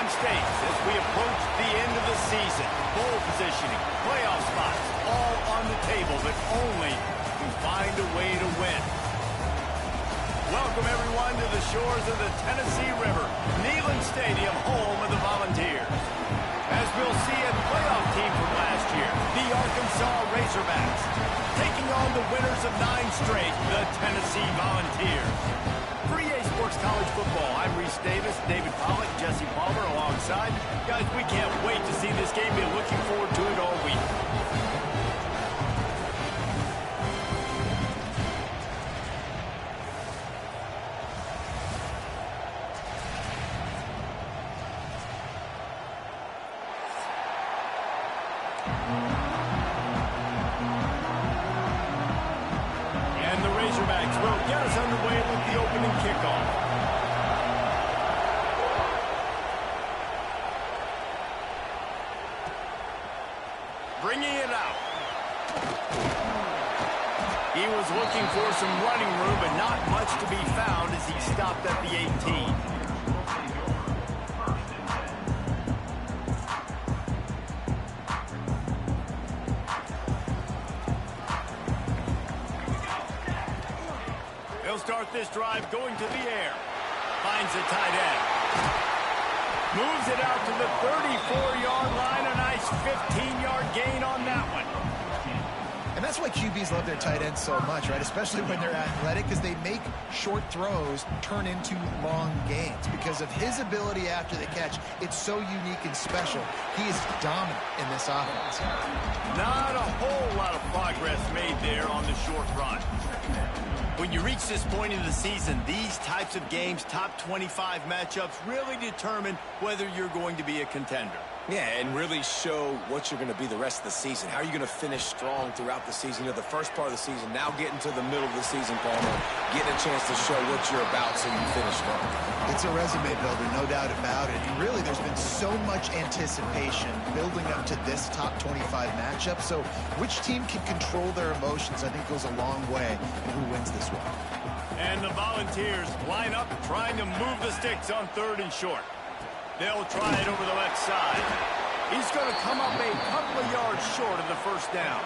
prime stakes as we approach the end of the season. Bowl positioning, playoff spots, all on the table, but only to find a way to win. Welcome, everyone, to the shores of the Tennessee River, Neyland Stadium, home of the Volunteers. As we'll see, a playoff team from last year, the Arkansas Razorbacks, taking on the winners of 9 straight, the Tennessee Volunteers. For EA Sports College Football, I'm Reese Davis, David Pollack, Jesse Palmer alongside. Guys, we can't wait to see this game. Been looking forward to it all week. And the Razorbacks will get us underway with the opening kickoff. Bringing it out. He was looking for some running room, but not much to be found as he stopped at the 18. He'll start this drive going to the air. Finds the tight end. Moves it out to the 34-yard line. A nice 15-yard gain on that one. And that's why QBs love their tight ends so much, right? Especially when they're athletic, because they make short throws turn into long gains. Because of his ability after the catch, it's so unique and special. He is dominant in this offense. Not a whole lot of progress made there on the short run. When you reach this point in the season, these types of games, top 25 matchups, really determine whether you're going to be a contender. Yeah, and really show what you're going to be the rest of the season. How are you going to finish strong throughout the season? You know, the first part of the season, now getting to the middle of the season, Palmer, getting a chance to show what you're about so you finish strong. It's a resume builder, no doubt about it. And really, there's been so much anticipation building up to this top 25 matchup. So which team can control their emotions, I think, goes a long way in who wins this one. And the Volunteers line up trying to move the sticks on 3rd and short. They'll try it over the left side. He's going to come up a couple of yards short of the first down.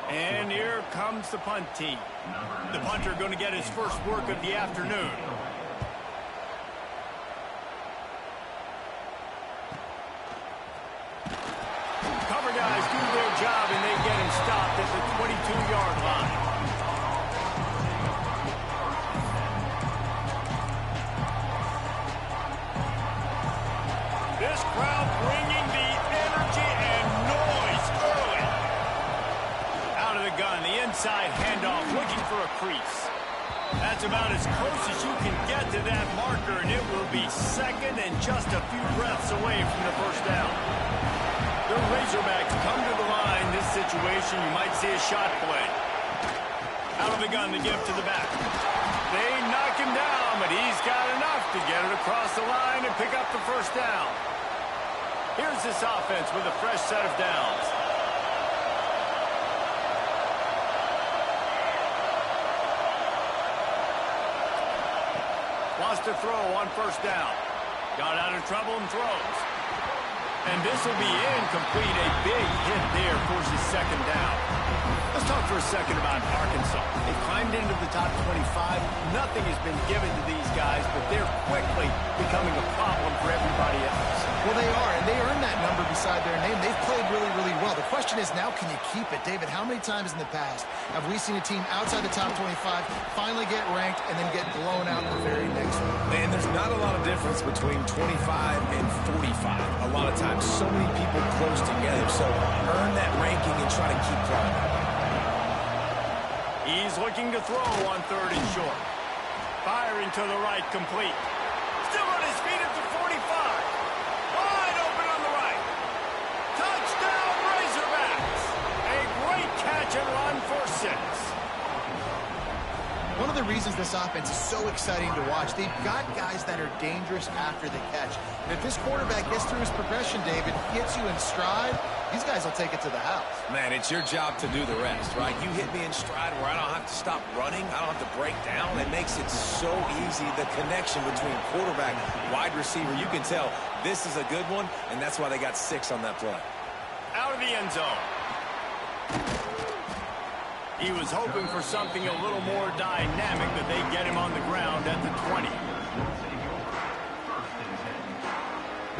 And here comes the punt team. The punter going to get his first work of the afternoon. Cover guys do their job, and they get him stopped at the 22-yard line. This crowd bringing the energy and noise early. Out of the gun, the inside handoff, looking for a crease. That's about as close as you can get to that marker, and it will be second and just a few breaths away from the first down. The Razorbacks come to the line. This situation, you might see a shot play. Out of the gun, the give to the back. They knock him down, but he's got enough to get it across the line and pick up the first down. Here's this offense with a fresh set of downs. Wants to throw on first down. Got out of trouble and throws. And this will be incomplete. A big hit there forces his second down. Let's talk for a second about Arkansas. They climbed into the top 25. Nothing has been given to these guys, but they're quickly becoming a problem for everybody else. Well, they are, and they earned that number beside their name. They've played really, really well. The question is now, can you keep it? David, how many times in the past have we seen a team outside the top 25 finally get ranked and then get blown out the very next one? And there's not a lot of difference between 25 and 45. A lot of times, so many people close together. So earn that ranking and try to keep climbing. He's looking to throw on 3rd and short. Firing to the right, complete. Still on his feet at the 45. Wide open on the right. Touchdown, Razorbacks. A great catch and run for 6. One of the the reasons this offense is so exciting to watch. They've got guys that are dangerous after the catch. And if this quarterback gets through his progression, David, gets you in stride, these guys will take it to the house. Man, it's your job to do the rest, right? You hit me in stride where I don't have to stop running. I don't have to break down. It makes it so easy. The connection between quarterback, wide receiver, you can tell this is a good one, and that's why they got 6 on that play. Out of the end zone. He was hoping for something a little more dynamic, but they get him on the ground at the 20.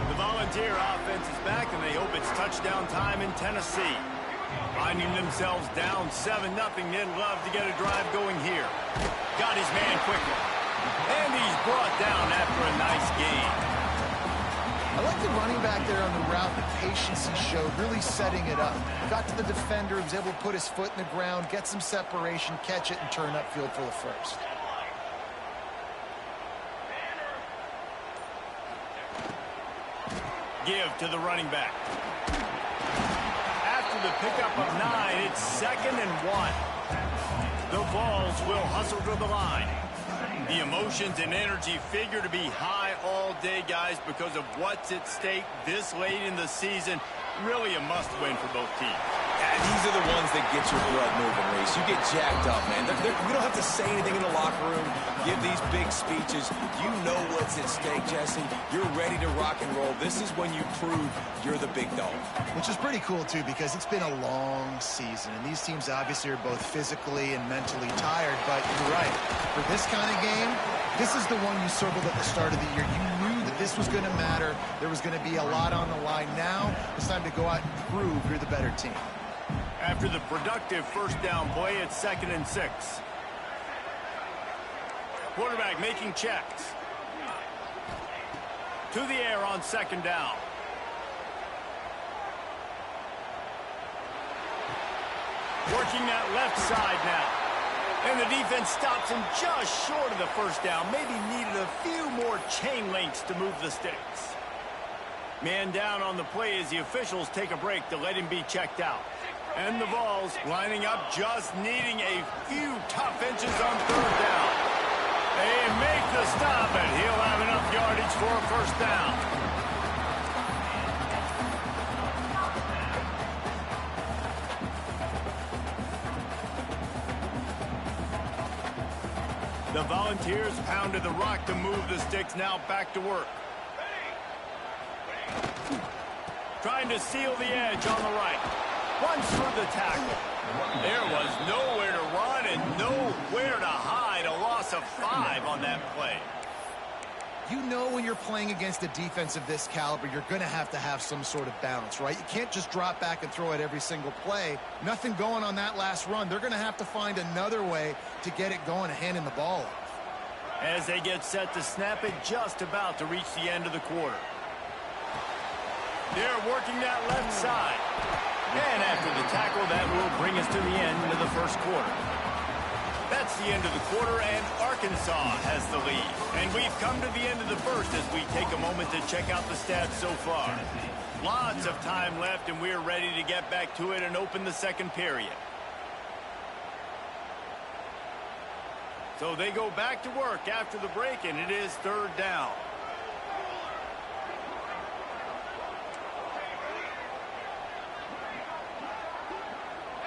The Volunteer offense is back, and they hope it's touchdown time in Tennessee. Finding themselves down 7-0, they'd love to get a drive going here. Got his man quickly. And he's brought down after a nice gain. I like the running back there on the route, the patience he showed, really setting it up. Got to the defender, was able to put his foot in the ground, get some separation, catch it, and turn upfield for the first. Give to the running back. After the pickup of 9, it's 2nd and 1. The Vols will hustle to the line. The emotions and energy figure to be high all day, guys, because of what's at stake this late in the season. Really a must-win for both teams. Yeah, these are the ones that get your blood moving, Reese. You get jacked up, man. We don't have to say anything in the locker room, give these big speeches. You know what's at stake, Jesse. You're ready to rock and roll. This is when you prove you're the big dog. Which is pretty cool, too, because it's been a long season. And these teams obviously are both physically and mentally tired. But you're right. For this kind of game, this is the one you circled at the start of the year. You knew that this was going to matter. There was going to be a lot on the line. Now it's time to go out and prove you're the better team. After the productive first down play, it's 2nd and 6. Quarterback making checks. To the air on 2nd down. Working that left side now. And the defense stops him just short of the first down. Maybe needed a few more chain links to move the sticks. Man down on the play as the officials take a break to let him be checked out. And the Vols lining up, just needing a few tough inches on 3rd down. They make the stop, and he'll have enough yardage for a first down. The Volunteers pounded the rock to move the sticks, now back to work. Trying to seal the edge on the right. Runs through the tackle. There was nowhere to run and nowhere to hide. A loss of 5 on that play. You know when you're playing against a defense of this caliber, you're going to have some sort of balance, right? You can't just drop back and throw it every single play. Nothing going on that last run. They're going to have to find another way to get it going and handing the ball off. As they get set to snap it, just about to reach the end of the quarter. They're working that left side. And after the tackle, that will bring us to the end of the first quarter. That's the end of the quarter, and Arkansas has the lead. And we've come to the end of the first as we take a moment to check out the stats so far. Lots of time left, and we're ready to get back to it and open the second period. So they go back to work after the break, and it is 3rd down.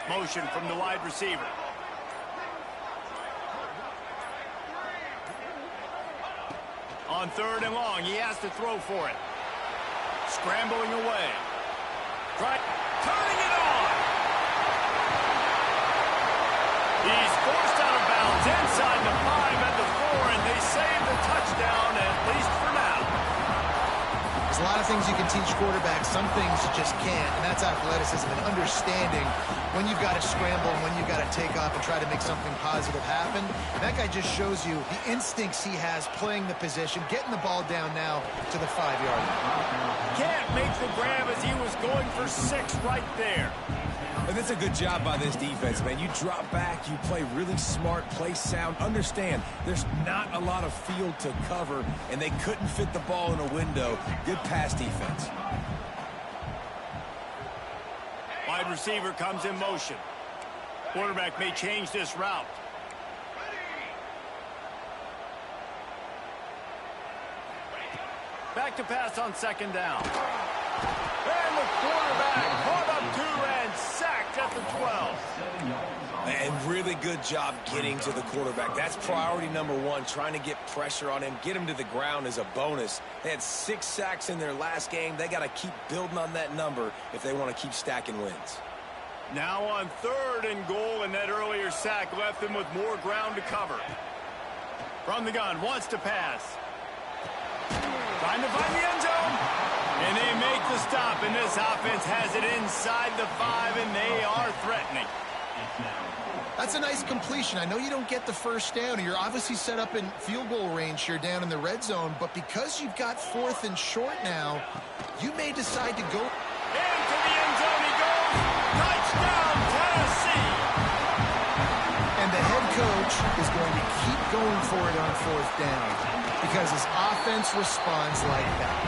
Motion from the wide receiver. On 3rd and long, he has to throw for it. Scrambling away. Turning it on. He's forced out of bounds inside the 5 at the 4, and they save the touchdown, at least for now. There's a lot of things you can teach quarterbacks. Some things you just can't, and that's athleticism and understanding when you've got to scramble and when you've got to take off and try to make something positive happen. That guy just shows you the instincts he has playing the position, getting the ball down now to the 5-yard line. Can't make the grab as he was going for 6 right there. And that's a good job by this defense, man. You drop back, you play really smart, play sound. Understand, there's not a lot of field to cover, and they couldn't fit the ball in a window. Good pass defense. Wide receiver comes in motion. Quarterback may change this route. Back to pass on second down. And the quarterback caught up two and sacked at the 12. And really good job getting to the quarterback. That's priority number one, trying to get pressure on him. Get him to the ground as a bonus. They had 6 sacks in their last game. They got to keep building on that number if they want to keep stacking wins. Now on 3rd and goal, and that earlier sack left them with more ground to cover. From the gun, wants to pass. Trying to find the end zone. And they make the stop, and this offense has it inside the 5, and they are threatening. That's a nice completion. I know you don't get the first down. You're obviously set up in field goal range here down in the red zone, but because you've got 4th and short now, you may decide to go. Into the end zone he goes. Touchdown, Tennessee. And the head coach is going to keep going for it on 4th down because his offense responds like that.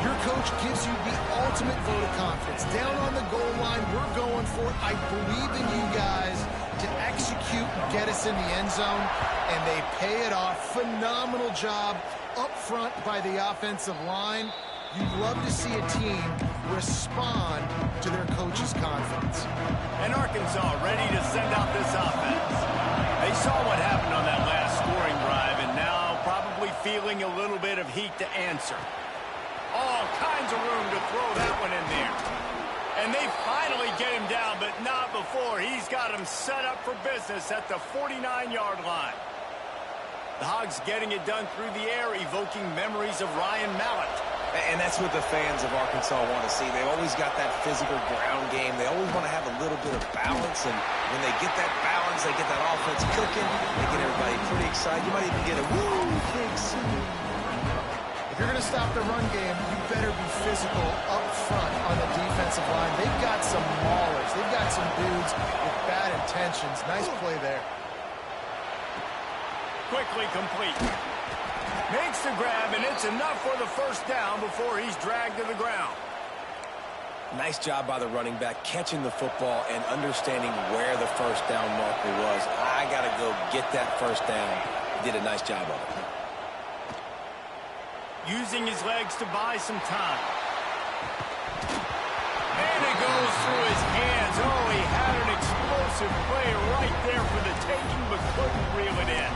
Your coach gives you the ultimate vote of confidence. Down on the goal line, we're going for it. I believe in you guys to execute and get us in the end zone, and they pay it off. Phenomenal job up front by the offensive line. You'd love to see a team respond to their coach's confidence. And Arkansas ready to send out this offense. They saw what happened on that last scoring drive, and now probably feeling a little bit of heat to answer. All kinds of room to throw that one in there. And they finally get him down, but not before. He's got him set up for business at the 49-yard line. The Hogs getting it done through the air, evoking memories of Ryan Mallett. And that's what the fans of Arkansas want to see. They've always got that physical ground game. They always want to have a little bit of balance. And when they get that balance, they get that offense cooking, they get everybody pretty excited. You might even get a woo, big scene. If you're going to stop the run game, you better be physical up front on the defensive line. They've got some maulers. They've got some dudes with bad intentions. Nice play there. Quickly complete. Makes the grab, and it's enough for the first down before he's dragged to the ground. Nice job by the running back, catching the football and understanding where the first down marker was. I got to go get that first down. He did a nice job of it. Using his legs to buy some time. And it goes through his hands. Oh, he had an explosive play right there for the taking, but couldn't reel it in.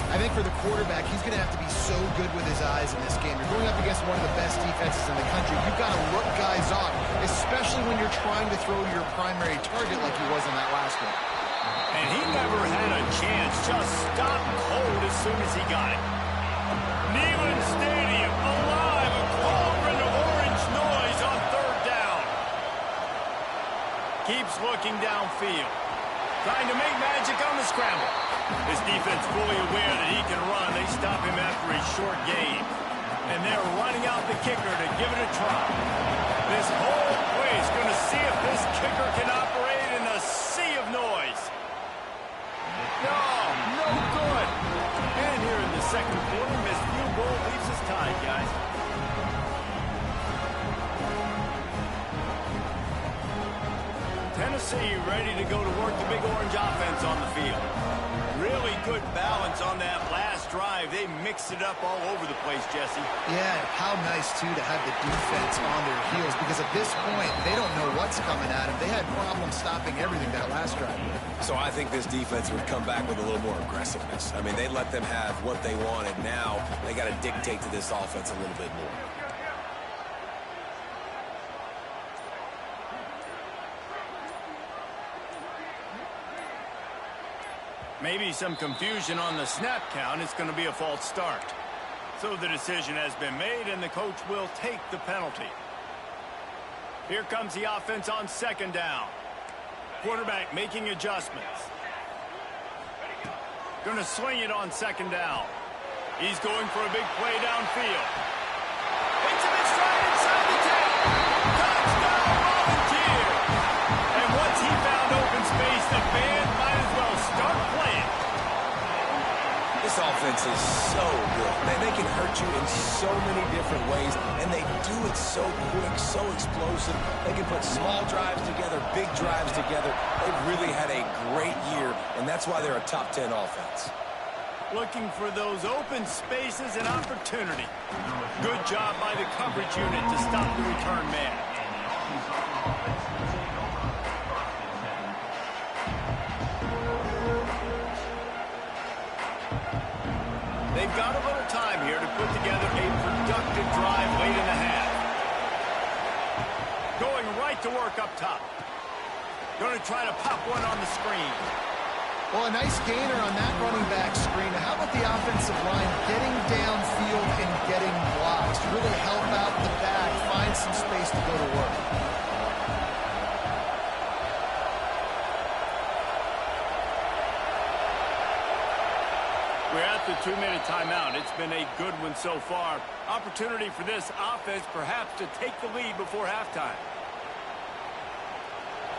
I think for the quarterback, he's going to have to be so good with his eyes in this game. You're going up against one of the best defenses in the country. You've got to look guys off, especially when you're trying to throw your primary target like he was in that last one. And he never had a chance. Just stopped cold as soon as he got it. Neyland Stadium alive, a cauldron of orange noise on 3rd down. Keeps looking downfield. Trying to make magic on the scramble. His defense fully aware that he can run. They stop him after a short gain. And they're running out the kicker to give it a try. This whole place going to see if this kicker can operate in a sea of noise. No good. And here in the second quarter, missed field goal leaves us tied, guys. Tennessee ready to go to work the big orange offense on the field. Really good balance on that last drive. They mixed it up all over the place, Jesse. Yeah, how nice, too, to have the defense on their heels, because at this point, they don't know what's coming at them. They had problems stopping everything that last drive. So I think this defense would come back with a little more aggressiveness. I mean, they let them have what they wanted. Now they got to dictate to this offense a little bit more. Maybe some confusion on the snap count. It's going to be a false start. So the decision has been made, and the coach will take the penalty. Here comes the offense on 2nd down. Quarterback making adjustments. Going to swing it on 2nd down. He's going for a big play downfield. Hits him in stride inside the 10. Touchdown, Volunteer! And once he found open space, the band might as well start playing. This offense is so good. Man, they can hurt you in so many different ways, and they do it so quick, so explosive. They can put small drives together, big drives together. They've really had a great year, and that's why they're a top 10 offense. looking for those open spaces and opportunity. Good job by the coverage unit to stop the return man. They've got a little time here to put together a productive drive late in the half. Going right to work up top. Going to try to pop one on the screen. Well, a nice gainer on that running back screen. How about the offensive line getting downfield and getting blocks to really help out the back, find some space to go to work? We're at the 2-minute timeout. It's been a good one so far. Opportunity for this offense perhaps to take the lead before halftime.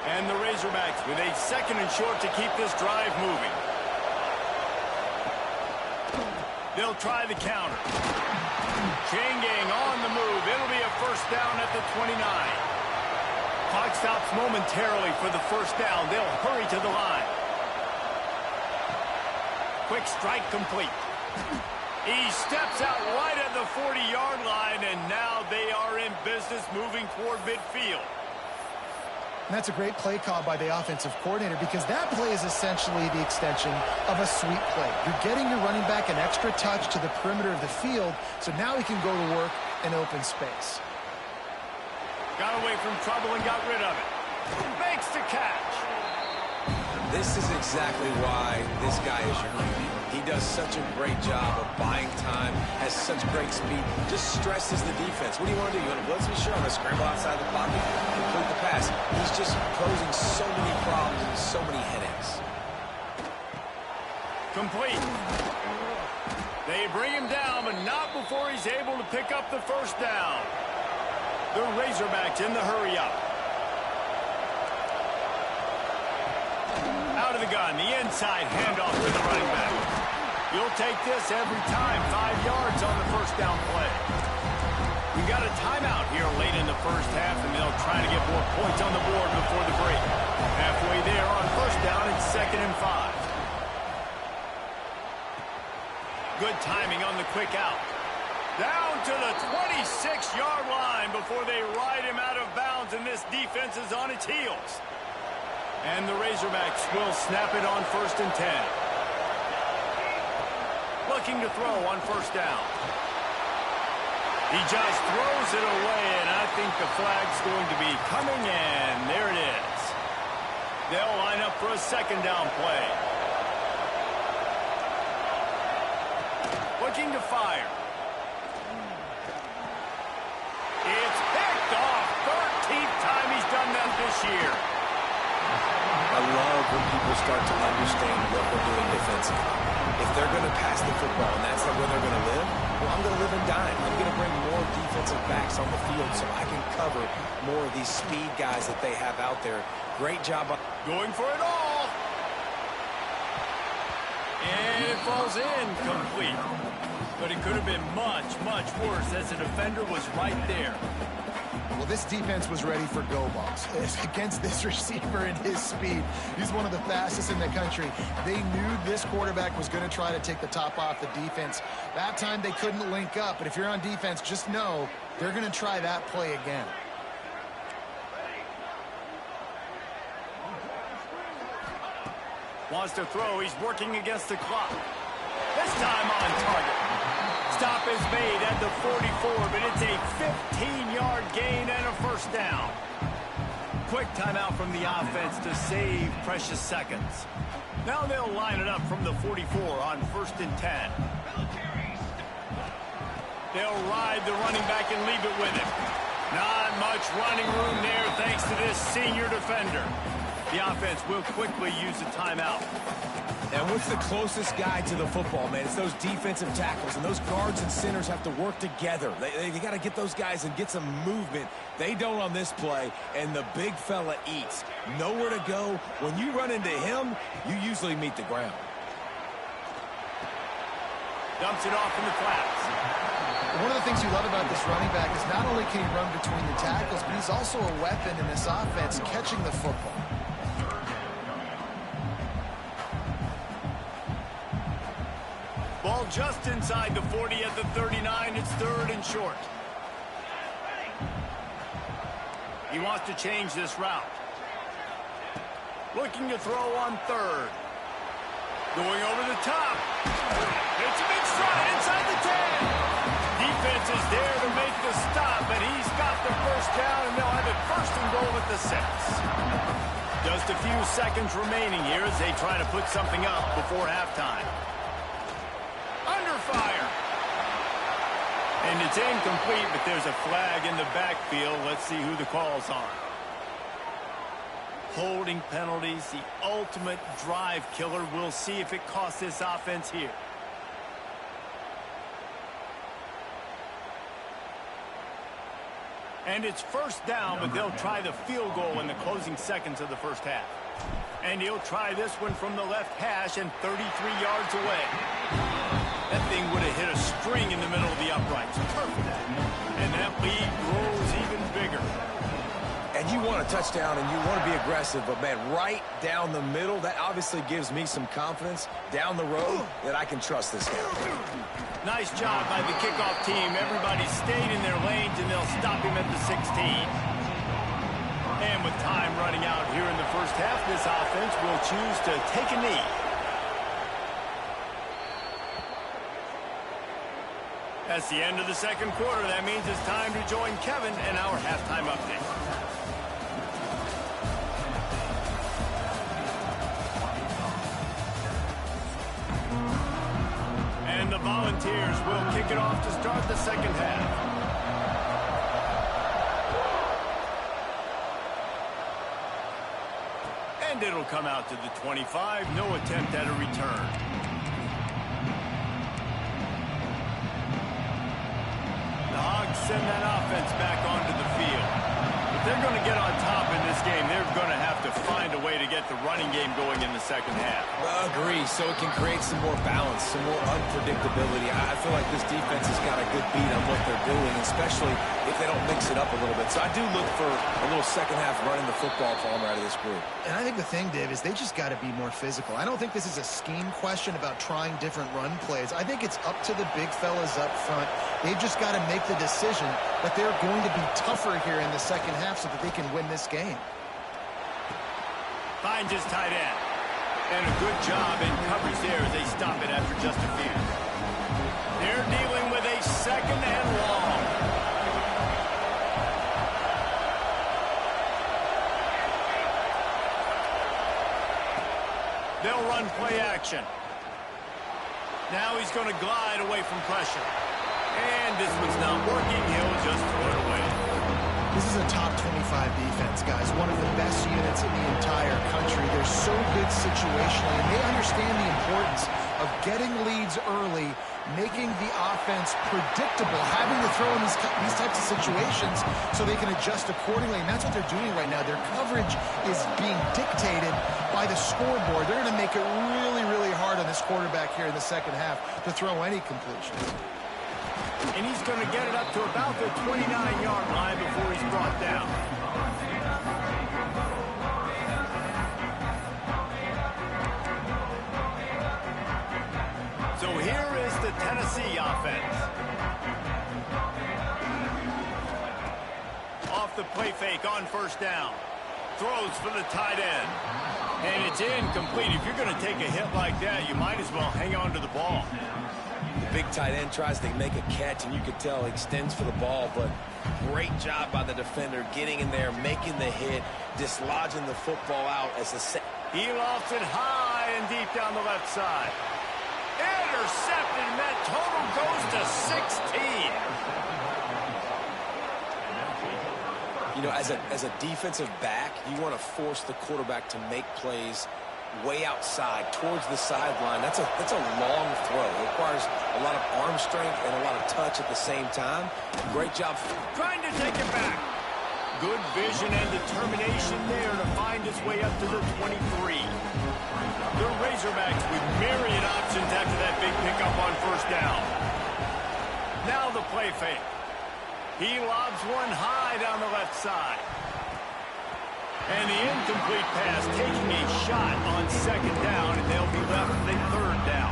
And the Razorbacks with a 2nd and short to keep this drive moving. They'll try the counter. Chain gang on the move. It'll be a first down at the 29. Clock stops momentarily for the first down. They'll hurry to the line. Quick strike complete. He steps out right at the 40-yard line, and now they are in business moving toward midfield. And that's a great play call by the offensive coordinator, because that play is essentially the extension of a sweep play. You're getting your running back an extra touch to the perimeter of the field, so now he can go to work in open space. Got away from trouble and got rid of it. Makes the catch. This is exactly why this guy is your QB. He does such a great job of buying time, has such great speed, just stresses the defense. What do you want to do? You want to blitz me? Sure, I'm going to scramble outside the pocket, complete the pass. He's just posing so many problems and so many headaches. Complete. They bring him down, but not before he's able to pick up the first down. The Razorbacks in the hurry up. Out of the gun, the inside handoff to the running back. You'll take this every time. 5 yards on the first down play. We got a timeout here late in the first half, and they'll try to get more points on the board before the break. Halfway there on first down, it's 2nd and 5. Good timing on the quick out. Down to the 26-yard line before they ride him out of bounds, and this defense is on its heels. And the Razorbacks will snap it on 1st and 10. Looking to throw on first down. He just throws it away, and I think the flag's going to be coming, and there it is. They'll line up for a 2nd down play. Looking to fire. It's picked off. 13th time he's done that this year. I love when people start to understand what they're doing defensively. If they're going to pass the football and that's where they're going to live, well, I'm going to live and dine. I'm going to bring more defensive backs on the field so I can cover more of these speed guys that they have out there. Great job. Going for it all. And it falls in complete. But it could have been much, much worse as the defender was right there. Well, this defense was ready for go balls against this receiver and his speed. He's one of the fastest in the country. They knew this quarterback was going to try to take the top off the defense. That time they couldn't link up, but if you're on defense, just know they're going to try that play again. Wants to throw. He's working against the clock. This time on target. Stop is made at the 44, but it's a 15-yard gain and a first down. Quick timeout from the offense to save precious seconds. Now they'll line it up from the 44 on 1st and 10. They'll ride the running back and leave it with him. Not much running room there thanks to this senior defender. The offense will quickly use a timeout. And what's the closest guy to the football, man? It's those defensive tackles, and those guards and centers have to work together. They got to get those guys and get some movement. They don't on this play, and the big fella eats. Nowhere to go. When you run into him, you usually meet the ground. Dumps it off in the flats. One of the things you love about this running back is not only can he run between the tackles, but he's also a weapon in this offense catching the football. Ball just inside the 40 at the 39. It's 3rd and short. He wants to change this route. Looking to throw on 3rd. Going over the top. It's a big stride inside the 10. Defense is there to make the stop, but he's got the first down, and they'll have it 1st and goal at the 6. Just a few seconds remaining here as they try to put something up before halftime. Under fire. And it's incomplete, but there's a flag in the backfield. Let's see who the call's on. Holding penalties, the ultimate drive killer. We'll see if it costs this offense here. And it's 1st down, but they'll try the field goal in the closing seconds of the first half. And he'll try this one from the left hash and 33 yards away. That thing would have hit a string in the middle of the uprights. Perfect. And that lead grows even bigger. And you want a touchdown and you want to be aggressive, but, man, right down the middle, that obviously gives me some confidence down the road that I can trust this guy. Nice job by the kickoff team. Everybody stayed in their lanes, and they'll stop him at the 16. And with time running out here in the first half, this offense will choose to take a knee. That's the end of the second quarter. That means it's time to join Kevin and our halftime update. And the Volunteers will kick it off to start the second half. And it'll come out to the 25. No attempt at a return. The Hogs send that offense back onto the field. If they're going to get on top in this game, they're going to have to find a way to get the running game going in the second half. Agree, so it can create some more balance, some more unpredictability. I feel like this defense has got a good beat on what they're doing, especially if they don't mix it up a little bit. So I do look for a little second half running the football from out of this group. And I think the thing, Dave, is they just got to be more physical. I don't think this is a scheme question about trying different run plays. I think it's up to the big fellas up front. They've just got to make the decision that they're going to be tougher here in the second half so that they can win this game. Finds his tight end. And a good job in coverage there as they stop it after just a few. They're dealing with a 2nd and long. They'll run play action. Now he's going to glide away from pressure. And this one's not working. He'll just throw it away. This is a top 25 defense, guys. One of the best units in the entire country. They're so good situationally, and they understand the importance of getting leads early, making the offense predictable, having to throw in these types of situations so they can adjust accordingly. And that's what they're doing right now. Their coverage is being dictated by the scoreboard. They're going to make it really, really hard on this quarterback here in the second half to throw any completion. And he's going to get it up to about the 29-yard line before he's brought down. So here is the Tennessee offense. Off the play fake on 1st down. Throws for the tight end. And it's incomplete. If you're going to take a hit like that, you might as well hang on to the ball. The big tight end tries to make a catch, and you could tell he extends for the ball, but great job by the defender getting in there, making the hit, dislodging the football out as the he lofts it high and deep down the left side. Intercepted, and that total goes to 16. You know, as a defensive back, you want to force the quarterback to make plays way outside towards the sideline. That's a long throw. It requires a lot of arm strength and a lot of touch at the same time. Great job trying to take it back. Good vision and determination there to find his way up to the 23. The Razorbacks with myriad options after that big pickup on 1st down. Now the play fake. He lobs one high down the left side. And the incomplete pass taking a shot on 2nd down, and they'll be left with a 3rd down.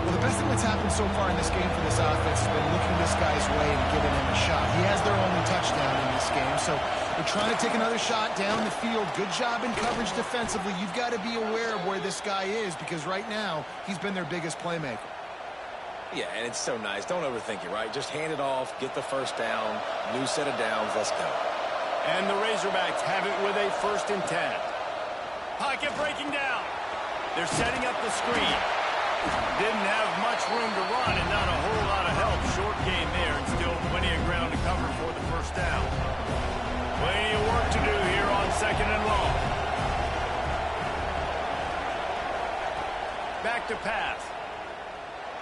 Well, the best thing that's happened so far in this game for this offense has been looking this guy's way and giving him a shot. He has their only touchdown in this game, so they're trying to take another shot down the field. Good job in coverage defensively. You've got to be aware of where this guy is because right now he's been their biggest playmaker. Yeah, and it's so nice. Don't overthink it, right? Just hand it off, get the first down, new set of downs, let's go. And the Razorbacks have it with a 1st and 10. Pocket breaking down. They're setting up the screen. Didn't have much room to run and not a whole lot of help. Short game there and still plenty of ground to cover for the 1st down. Plenty of work to do here on 2nd and long. Back to pass.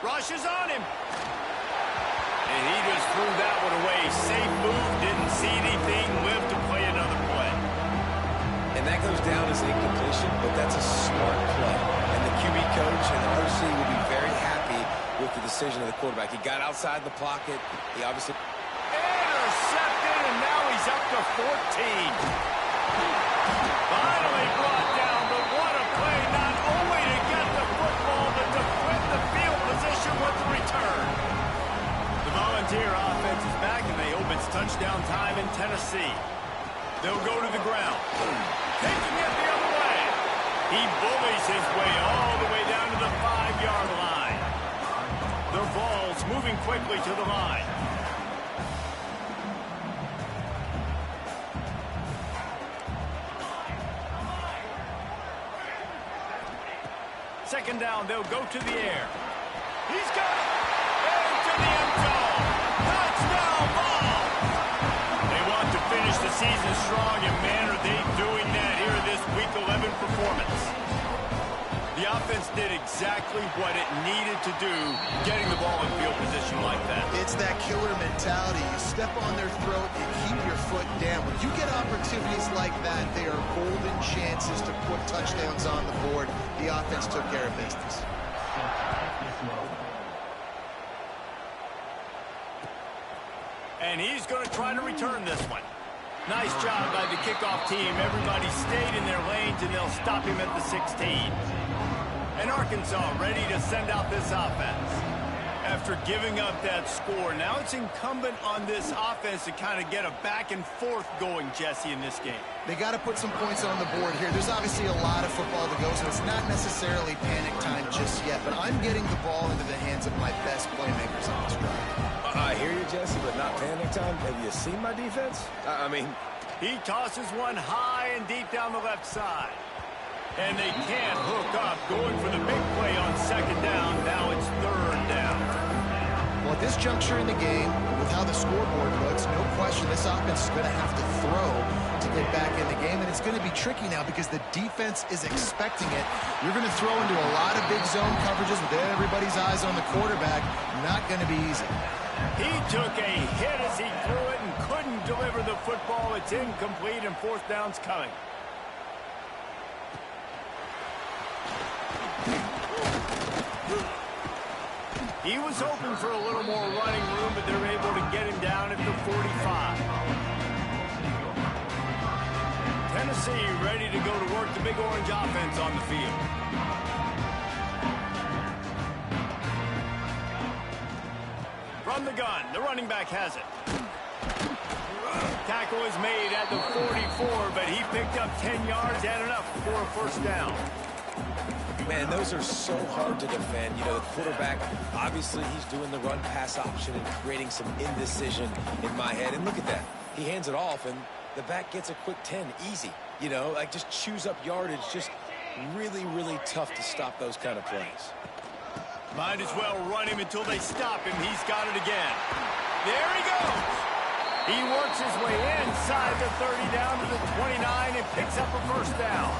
Rush is on him. And he just threw that one away. Safe move, didn't see anything, lived to play another play. And that goes down as an incompletion, but that's a smart play. And the QB coach and the OC will be very happy with the decision of the quarterback. He got outside the pocket. He obviously... Intercepted, and now he's up to 14. Finally brought down, but what a play, not only to get the football, but to flip the field position with the return. The Volunteer offense is back, and they hope it's touchdown time in Tennessee. They'll go to the ground. Taking it the other way. He bullies his way all the way down to the 5-yard line. The Vols moving quickly to the line. Second down, they'll go to the air. He's got it. Into the end zone. Touchdown ball. They want to finish the season strong, and man, are they doing that here in this Week 11 performance. The offense did exactly what it needed to do, getting the ball in field position like that. It's that killer mentality. You step on their throat and keep your foot down. When you get opportunities like that, they are golden chances to put touchdowns on the board. The offense took care of business. And he's going to try to return this one. Nice job by the kickoff team. Everybody stayed in their lanes, and they'll stop him at the 16. And Arkansas ready to send out this offense. After giving up that score, now it's incumbent on this offense to kind of get a back and forth going, Jesse, in this game. They got to put some points on the board here. There's obviously a lot of football to go, so it's not necessarily panic time just yet. But I'm getting the ball into the hands of my best playmakers on this drive. I hear you, Jesse, but not panic time. Have you seen my defense? I mean... He tosses one high and deep down the left side. And they can't hook up, going for the big play on 2nd down. Now it's 3rd down. Well, at this juncture in the game, with how the scoreboard looks, no question this offense is going to have to throw to get back in the game. And it's going to be tricky now because the defense is expecting it. You're going to throw into a lot of big zone coverages with everybody's eyes on the quarterback. Not going to be easy. He took a hit as he threw it and couldn't deliver the football. It's incomplete, and 4th down's coming. He was hoping for a little more running room, but they're able to get him down at the 45. Tennessee ready to go to work the Big Orange offense on the field. From the gun, the running back has it. Tackle is made at the 44, but he picked up 10 yards and enough for a 1st down. Man, those are so hard to defend. You know, the quarterback, obviously he's doing the run-pass option and creating some indecision in my head. And look at that. He hands it off, and the back gets a quick 10. Easy. You know, like just chews up yardage. Just really, really tough to stop those kind of plays. Might as well run him until they stop him. He's got it again. There he goes. He works his way inside the 30 down to the 29 and picks up a 1st down.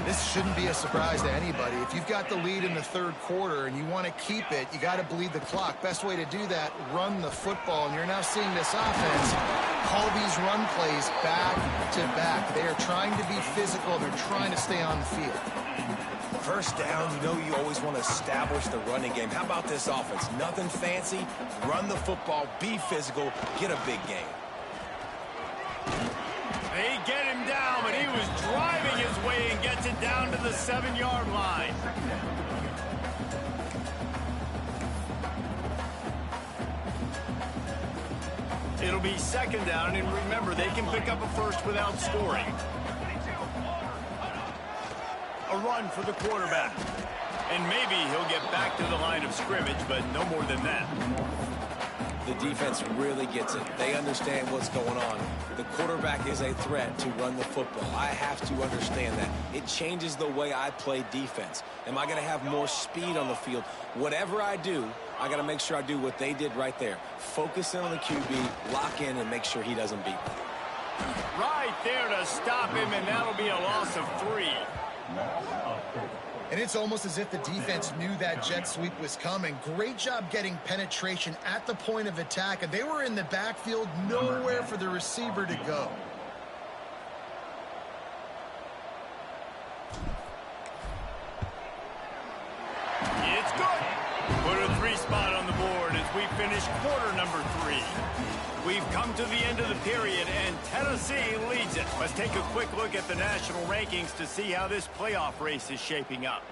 This shouldn't be a surprise to anybody. If you've got the lead in the 3rd quarter and you want to keep it, you got to bleed the clock. Best way to do that, run the football. And you're now seeing this offense call these run plays back to back. They are trying to be physical. They're trying to stay on the field. 1st down, you know you always want to establish the running game. How about this offense? Nothing fancy. Run the football, be physical, get a big game. They get him down, but he was driving his way and gets it down to the 7-yard line. It'll be second down, and remember, they can pick up a first without scoring. A run for the quarterback. And maybe he'll get back to the line of scrimmage, but no more than that. The defense really gets it. They understand what's going on. The quarterback is a threat to run the football. I have to understand that. It changes the way I play defense. Am I going to have more speed on the field? Whatever I do, I got to make sure I do what they did right there. Focus in on the QB, lock in, and make sure he doesn't beat me. Right there to stop him, and that'll be a loss of 3. And it's almost as if the defense knew that jet sweep was coming. Great job getting penetration at the point of attack, and they were in the backfield, nowhere for the receiver to go. It's good. Put a 3 spot on the board as we finish quarter number 3. We've come to the end of the period, and Tennessee leads it. Let's take a quick look at the national rankings to see how this playoff race is shaping up.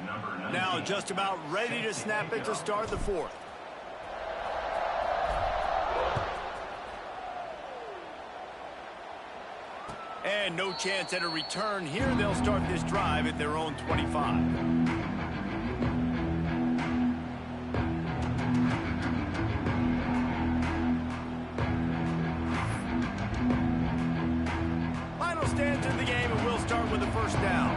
Now just about ready to snap it to start the 4th. And no chance at a return here. They'll start this drive at their own 25. Stands in the game, and we'll start with the first down.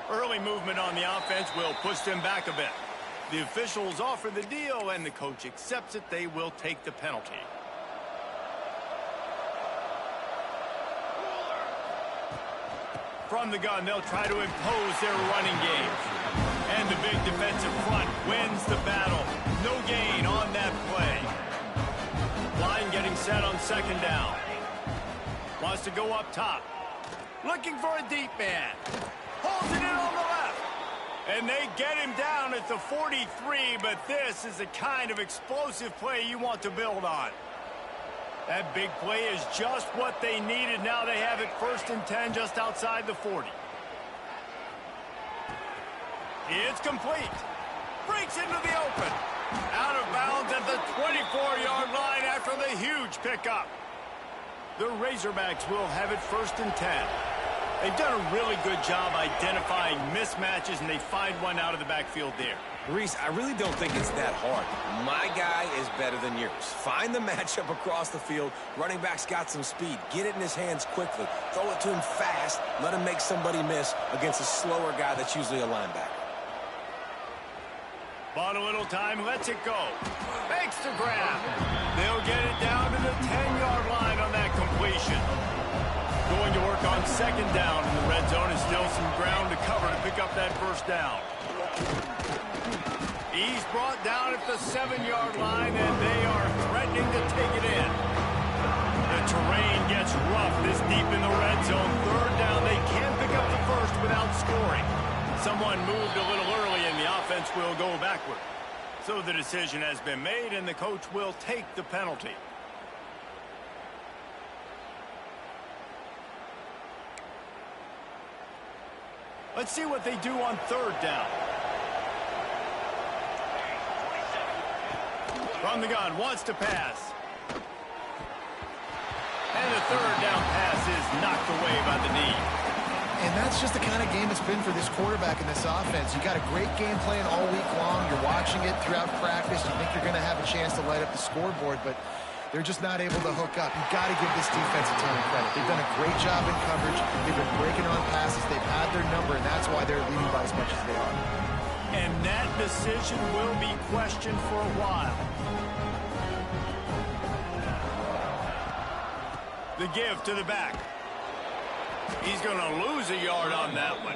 Early movement on the offense will push them back a bit. The officials offer the deal, and the coach accepts it. They will take the penalty. From the gun, they'll try to impose their running game. And the big defensive front wins the battle. No gain on that play. Line getting set on second down. Wants to go up top. Looking for a deep man. Holds it in on the left. And they get him down at the 43, but this is the kind of explosive play you want to build on. That big play is just what they needed. Now they have it 1st and 10 just outside the 40. It's complete. Breaks into the open. Out of bounds at the 24-yard line after the huge pickup. The Razorbacks will have it 1st and 10. They've done a really good job identifying mismatches, and they find one out of the backfield there. Reese, I really don't think it's that hard. My guy is better than yours. Find the matchup across the field. Running back's got some speed. Get it in his hands quickly. Throw it to him fast. Let him make somebody miss against a slower guy that's usually a linebacker. Bought a little time, lets it go. Makes the grab. They'll get it down to the 10-yard line on that completion. Going to work on second down in the red zone. Is still some ground to cover to pick up that first down. He's brought down at the 7-yard line, and they are threatening to take it in. The terrain gets rough this deep in the red zone. Third down, they can pick up the first without scoring. Someone moved a little early, and the offense will go backward. So the decision has been made, and the coach will take the penalty. Let's see what they do on third down. From the gun, wants to pass. And the third down pass is knocked away by the knee. And that's just the kind of game it's been for this quarterback in this offense. You got a great game plan all week long. You're watching it throughout practice. You think you're going to have a chance to light up the scoreboard, but they're just not able to hook up. You've got to give this defense a ton of credit. They've done a great job in coverage. They've been breaking on passes. They've had their number, and that's why they're leading by as much as they are. And that decision will be questioned for a while. The give to the back. He's going to lose a yard on that one.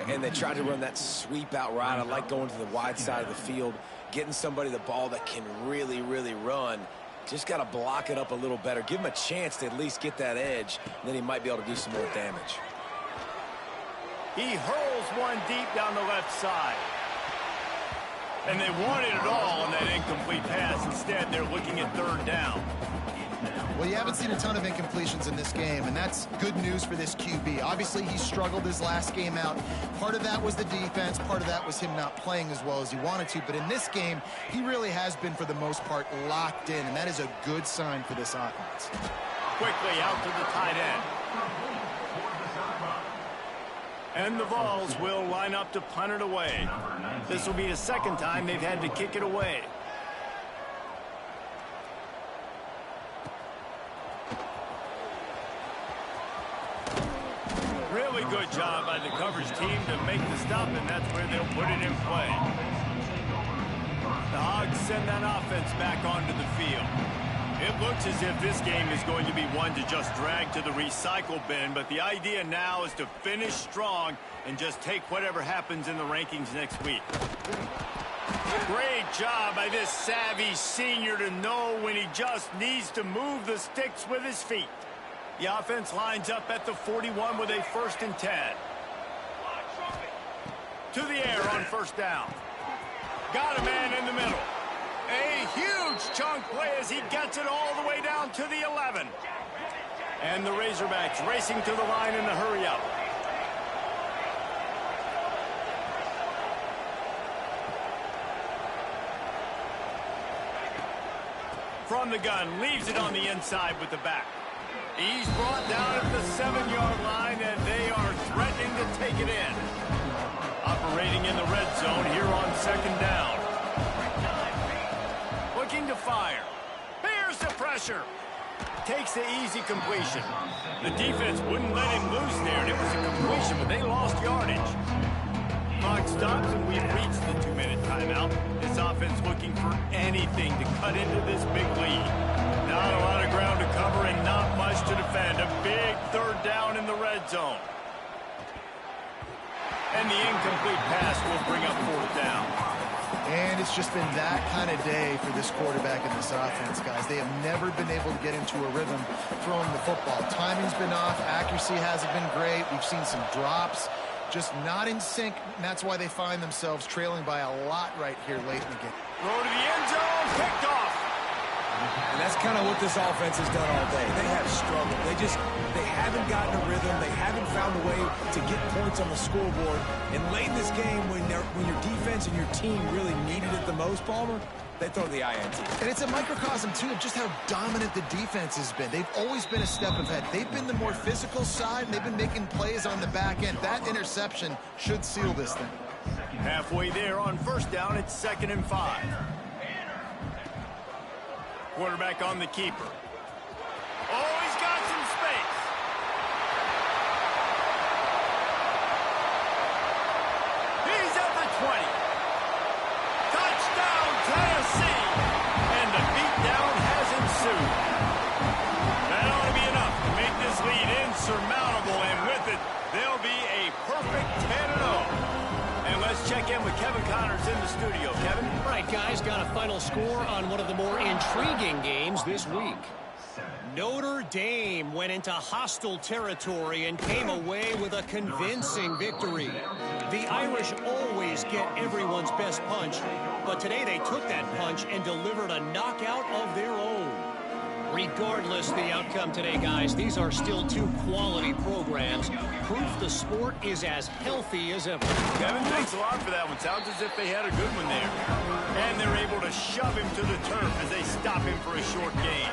And they tried to run that sweep out route. I like going to the wide side of the field, getting somebody the ball that can really, really run. Just got to block it up a little better. Give him a chance to at least get that edge, and then he might be able to do some more damage. He hurls one deep down the left side. And they wanted it all on that incomplete pass. Instead, they're looking at third down. Well, you haven't seen a ton of incompletions in this game, and that's good news for this QB. Obviously, he struggled his last game out. Part of that was the defense. Part of that was him not playing as well as he wanted to. But in this game, he really has been, for the most part, locked in, and that is a good sign for this offense. Quickly out to the tight end. And the Vols will line up to punt it away. This will be the second time they've had to kick it away. Really good job by the coverage team to make the stop, and that's where they'll put it in play. The Hogs send that offense back onto the field. It looks as if this game is going to be one to just drag to the recycle bin, but the idea now is to finish strong and just take whatever happens in the rankings next week. Great job by this savvy senior to know when he just needs to move the sticks with his feet. The offense lines up at the 41 with a 1st and 10. To the air on 1st down. Got a man in the middle. A huge chunk play as he gets it all the way down to the 11. And the Razorbacks racing to the line in a hurry-up. From the gun, leaves it on the inside with the back. He's brought down at the 7-yard line, and they are threatening to take it in. Operating in the red zone here on 2nd down. Looking to fire. Here's the pressure. Takes the easy completion. The defense wouldn't let him loose there, and it was a completion, but they lost yardage. Clock stops, and we've reached the 2-minute timeout. This offense looking for anything to cut into this big lead. Not a lot of ground to cover and not much to defend. A big 3rd down in the red zone. And the incomplete pass will bring up 4th down. And it's just been that kind of day for this quarterback and this offense, guys. They have never been able to get into a rhythm throwing the football. Timing's been off. Accuracy hasn't been great. We've seen some drops. Just not in sync, and that's why they find themselves trailing by a lot right here late in the game. Throw to the end zone, picked off. And that's kind of what this offense has done all day. They have struggled. They haven't gotten a rhythm. They haven't found a way to get points on the scoreboard. And late in this game, when your defense and your team really needed it the most, Palmer, they throw the INT. And it's a microcosm, too, of just how dominant the defense has been. They've always been a step ahead. They've been the more physical side, and they've been making plays on the back end. That interception should seal this thing. Halfway there on 1st down, it's 2nd and 5. Quarterback on the keeper. Oh, he's got some space. He's at the 20. Touchdown, Tennessee. And the beatdown has ensued. That ought to be enough to make this lead insurmountable, and with it, they'll be a perfect 10-0. And let's check in with Kevin Connors in the studio. Kevin? All right, guys, got a final score on one of the more intriguing games this week. Notre Dame went into hostile territory and came away with a convincing victory. The Irish always get everyone's best punch, but today they took that punch and delivered a knockout of their own. Regardless the outcome today, guys, these are still 2 quality programs. Proof the sport is as healthy as ever. Kevin, thanks a lot for that one. Sounds as if they had a good one there. And they're able to shove him to the turf as they stop him for a short gain.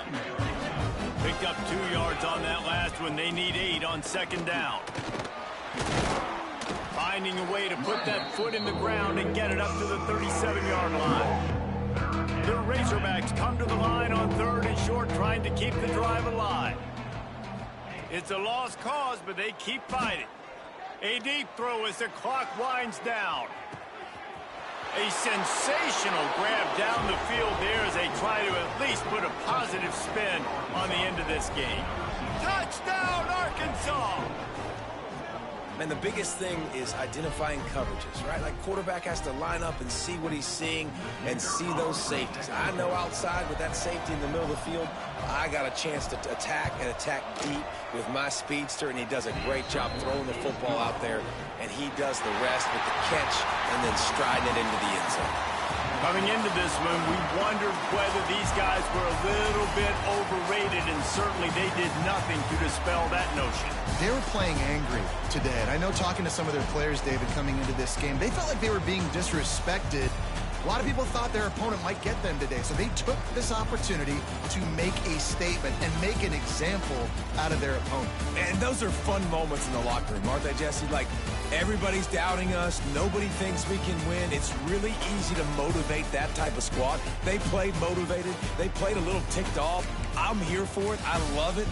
Picked up 2 yards on that last one. They need 8 on 2nd down. Finding a way to put that foot in the ground and get it up to the 37-yard line. The Razorbacks come to the line on 3rd and short, trying to keep the drive alive. It's a lost cause, but they keep fighting. A deep throw as the clock winds down. A sensational grab down the field there as they try to at least put a positive spin on the end of this game. Touchdown, Arkansas! And the biggest thing is identifying coverages, right? Like, quarterback has to line up and see what he's seeing and see those safeties. I know outside with that safety in the middle of the field, I got a chance to attack and attack deep with my speedster, and he does a great job throwing the football out there, and he does the rest with the catch and then striding it into the end zone. Coming into this one, we wondered whether these guys were a little bit overrated, and certainly they did nothing to dispel that notion. They were playing angry today, and I know talking to some of their players, David, coming into this game, they felt like they were being disrespected. A lot of people thought their opponent might get them today, so they took this opportunity to make a statement and make an example out of their opponent. And those are fun moments in the locker room, aren't they, Jesse? Like, everybody's doubting us. Nobody thinks we can win. It's really easy to motivate that type of squad. They played motivated. They played a little ticked off. I'm here for it. I love it.